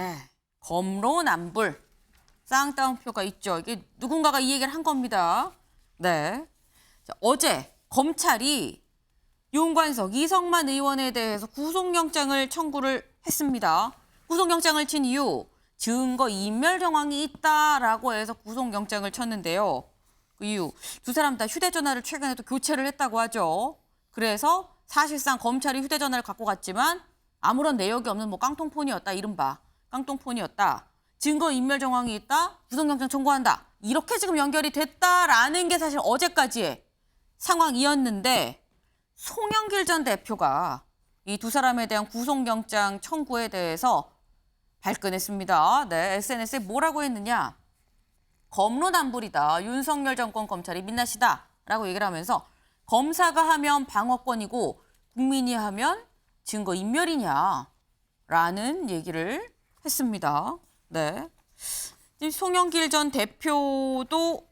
네, 검로남불 쌍따옴표가 있죠. 이게 누군가가 이 얘기를 한 겁니다. 네, 자, 어제 검찰이 윤관석, 이성만 의원에 대해서 구속영장을 청구를 했습니다. 구속영장을 친 이유, 증거 인멸 정황이 있다라고 해서 구속영장을 쳤는데요. 그 이유, 두 사람 다 휴대전화를 최근에 또 교체를 했다고 하죠. 그래서 사실상 검찰이 휴대전화를 갖고 갔지만 아무런 내역이 없는 뭐 깡통폰이었다, 이른바 깡통폰이었다. 증거 인멸 정황이 있다, 구속영장 청구한다. 이렇게 지금 연결이 됐다라는 게 사실 어제까지의 상황이었는데 송영길 전 대표가 이 두 사람에 대한 구속영장 청구에 대해서 발끈했습니다. 네, SNS에 뭐라고 했느냐. 검로남불이다. 윤석열 정권 검찰이 민낯이다라고 얘기를 하면서 검사가 하면 방어권이고 국민이 하면 증거인멸이냐라는 얘기를 했습니다. 네, 송영길 전 대표도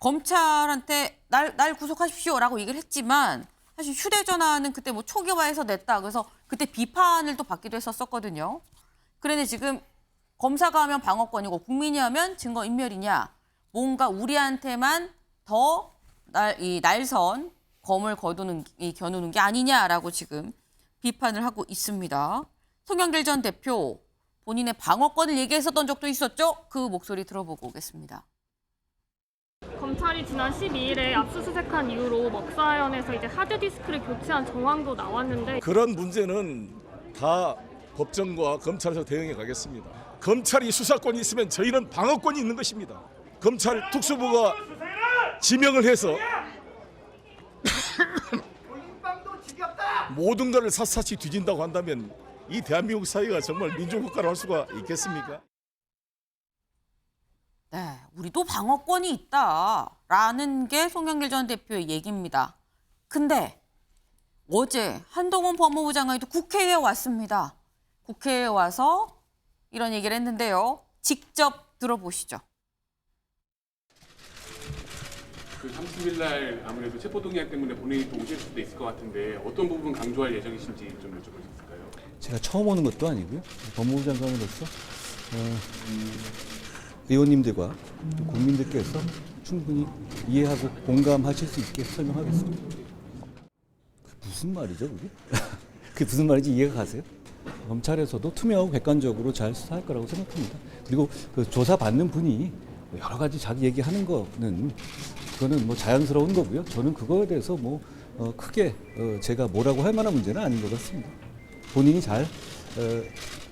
검찰한테 날 구속하십시오라고 얘기를 했지만 사실 휴대전화는 그때 뭐 초기화해서 냈다. 그래서 그때 비판을 또 받기도 했었거든요. 그런데 지금 검사가 하면 방어권이고 국민이 하면 증거인멸이냐. 뭔가 우리한테만 더 날선 검을 겨누는 게 아니냐라고 지금 비판을 하고 있습니다. 송영길 전 대표 본인의 방어권을 얘기했었던 적도 있었죠. 그 목소리 들어보고 오겠습니다. 검찰이 지난 12일에 압수수색한 이후로 먹사연에서 이제 하드디스크를 교체한 정황도 나왔는데 그런 문제는 다 법정과 검찰에서 대응해 가겠습니다. 검찰이 수사권이 있으면 저희는 방어권이 있는 것입니다. 검찰 특수부가 지명을 해서 모든 것을 샅샅이 뒤진다고 한다면 이 대한민국 사회가 정말 민주국가로 할 수가 있겠습니까? 네, 우리도 방어권이 있다라는 게 송영길 전 대표의 얘기입니다. 근데 어제 한동훈 법무부 장관이 또 국회에 왔습니다. 국회에 와서 이런 얘기를 했는데요. 직접 들어보시죠. 그 30일 날 아무래도 체포동의안 때문에 본인이 또 오실 수도 있을 것 같은데 어떤 부분 강조할 예정이신지 좀 여쭤볼 수 있을까요? 제가 처음 오는 것도 아니고요. 법무부 장관으로서 의원님들과 국민들께서 충분히 이해하고 공감하실 수 있게 설명하겠습니다. 무슨 말이죠, 그게? 그게 무슨 말인지 이해가 가세요? 검찰에서도 투명하고 객관적으로 잘 수사할 거라고 생각합니다. 그리고 그 조사받는 분이 여러 가지 자기 얘기하는 거는 그거는 뭐 자연스러운 거고요. 저는 그거에 대해서 뭐 크게 제가 뭐라고 할 만한 문제는 아닌 것 같습니다. 본인이 잘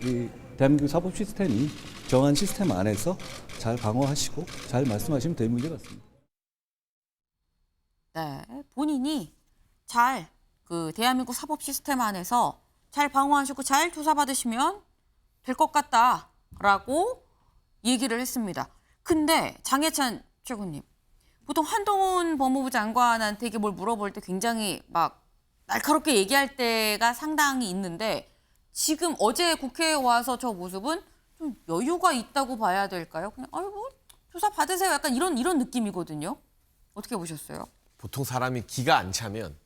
이 대한민국 사법 시스템이 정한 시스템 안에서 잘 방어하시고 잘 말씀하시면 될 문제 같습니다. 네, 본인이 잘 그 대한민국 사법 시스템 안에서 잘 방어하시고 잘 조사받으시면 될 것 같다라고 얘기를 했습니다. 근데 장해찬 최고님, 보통 한동훈 법무부 장관한테 이게 뭘 물어볼 때 굉장히 막 날카롭게 얘기할 때가 상당히 있는데 지금 어제 국회에 와서 저 모습은 좀 여유가 있다고 봐야 될까요? 그냥 아이고 조사 받으세요. 약간 이런 느낌이거든요. 어떻게 보셨어요? 보통 사람이 기가 안 차면,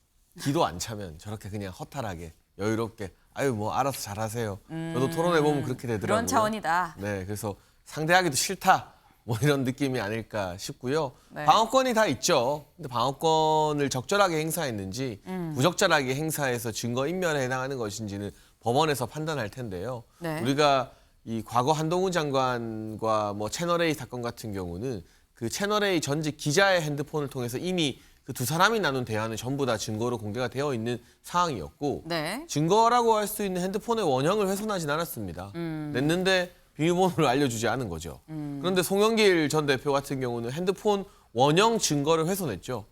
기도 안 차면 저렇게 그냥 허탈하게 여유롭게 아유 뭐 알아서 잘하세요. 저도 토론해 보면 그렇게 되더라고요. 그런 차원이다. 네, 그래서 상대하기도 싫다. 뭐 이런 느낌이 아닐까 싶고요. 네. 방어권이 다 있죠. 근데 방어권을 적절하게 행사했는지 부적절하게 행사해서 증거 인멸에 해당하는 것인지는 법원에서 판단할 텐데요. 네. 우리가 이 과거 한동훈 장관과 뭐 채널A 사건 같은 경우는 그 채널A 전직 기자의 핸드폰을 통해서 이미 그 두 사람이 나눈 대화는 전부 다 증거로 공개가 되어 있는 상황이었고 네. 증거라고 할 수 있는 핸드폰의 원형을 훼손하진 않았습니다. 냈는데 비밀번호를 알려주지 않은 거죠. 그런데 송영길 전 대표 같은 경우는 핸드폰 원형 증거를 훼손했죠.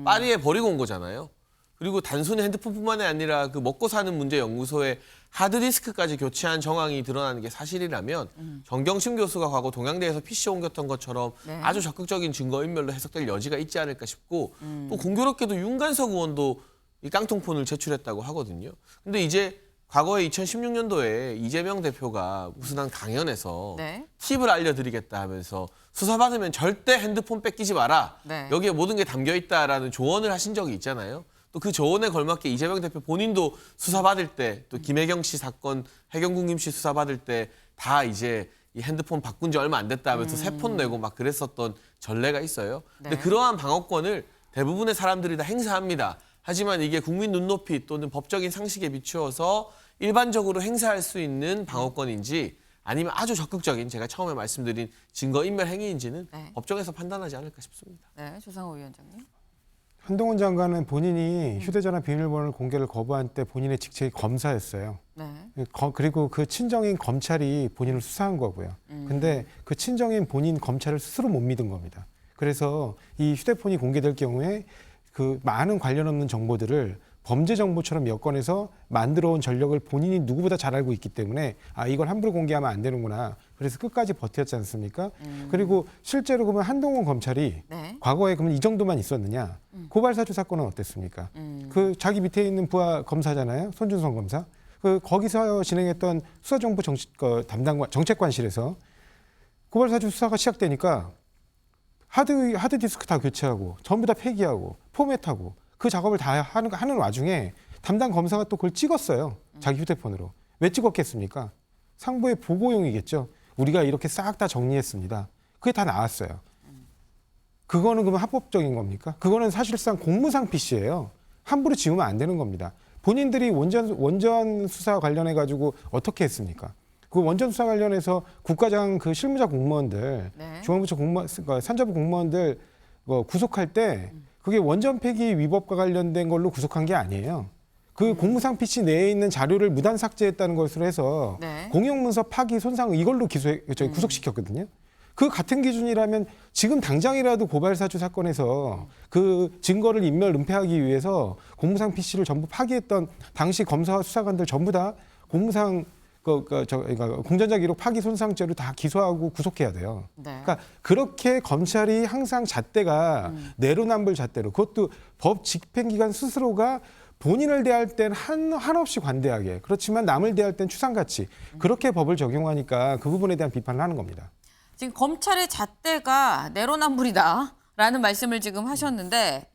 파리에 버리고 온 거잖아요. 그리고 단순히 핸드폰뿐만이 아니라 그 먹고 사는 문제 연구소에 하드디스크까지 교체한 정황이 드러나는 게 사실이라면 정경심 교수가 과거 동양대에서 PC 옮겼던 것처럼 네. 아주 적극적인 증거인멸로 해석될 여지가 있지 않을까 싶고 또 공교롭게도 윤관석 의원도 이 깡통폰을 제출했다고 하거든요. 근데 이제 과거에 2016년도에 이재명 대표가 무슨 한 강연에서 네. 팁을 알려드리겠다 하면서 수사받으면 절대 핸드폰 뺏기지 마라. 네. 여기에 모든 게 담겨 있다라는 조언을 하신 적이 있잖아요. 또 그 조언에 걸맞게 이재명 대표 본인도 수사받을 때 또 김혜경 씨 사건, 해경궁 김씨 수사받을 때 다 이제 이 핸드폰 바꾼 지 얼마 안 됐다 하면서 새 폰 내고 막 그랬었던 전례가 있어요. 근데 네. 그러한 방어권을 대부분의 사람들이 다 행사합니다. 하지만 이게 국민 눈높이 또는 법적인 상식에 비추어서 일반적으로 행사할 수 있는 방어권인지 아니면 아주 적극적인 제가 처음에 말씀드린 증거인멸 행위인지는 네. 법정에서 판단하지 않을까 싶습니다. 네, 조상호 위원장님. 한동훈 장관은 본인이 휴대전화 비밀번호를 공개를 거부한 때 본인의 직책이 검사였어요. 네. 그리고 그 친정인 검찰이 본인을 수사한 거고요. 근데 그 친정인 본인 검찰을 스스로 못 믿은 겁니다. 그래서 이 휴대폰이 공개될 경우에 그 많은 관련 없는 정보들을 범죄 정보처럼 여건에서 만들어 온 전력을 본인이 누구보다 잘 알고 있기 때문에 아 이걸 함부로 공개하면 안 되는구나. 그래서 끝까지 버텼지 않습니까? 그리고 실제로 그러면 한동훈 검찰이 네. 과거에 그러면 이 정도만 있었느냐? 고발사주 사건은 어땠습니까? 그 자기 밑에 있는 부하 검사잖아요. 손준성 검사. 그 거기서 진행했던 수사정보 담당관 정책관실에서 고발사주 수사가 시작되니까 하드디스크 다 교체하고 전부 다 폐기하고 포맷하고 그 작업을 다 하는 와중에 담당 검사가 또 그걸 찍었어요. 자기 휴대폰으로. 왜 찍었겠습니까? 상부의 보고용이겠죠. 우리가 이렇게 싹 다 정리했습니다. 그게 다 나왔어요. 그거는 그러면 합법적인 겁니까? 그거는 사실상 공무상 PC예요. 함부로 지우면 안 되는 겁니다. 본인들이 원전 수사 관련해 가지고 어떻게 했습니까? 그 원전 수사 관련해서 국가장 그 실무자 공무원들, 네. 중앙부처 공무원, 산자부 공무원들 구속할 때 그게 원전 폐기 위법과 관련된 걸로 구속한 게 아니에요. 그 공무상 PC 내에 있는 자료를 무단 삭제했다는 것으로 해서 네. 공용문서 파기, 손상 이걸로 구속시켰거든요. 그 같은 기준이라면 지금 당장이라도 고발사주 사건에서 그 증거를 인멸 은폐하기 위해서 공무상 PC를 전부 파기했던 당시 검사와 수사관들 전부 다 공무상 공전자 기록 파기 손상죄로 다 기소하고 구속해야 돼요. 네. 그러니까 그렇게 검찰이 항상 잣대가 내로남불 잣대로 그것도 법 집행기관 스스로가 본인을 대할 땐 한없이 관대하게 그렇지만 남을 대할 땐 추상같이 그렇게 법을 적용하니까 그 부분에 대한 비판을 하는 겁니다. 지금 검찰의 잣대가 내로남불이다라는 말씀을 지금 하셨는데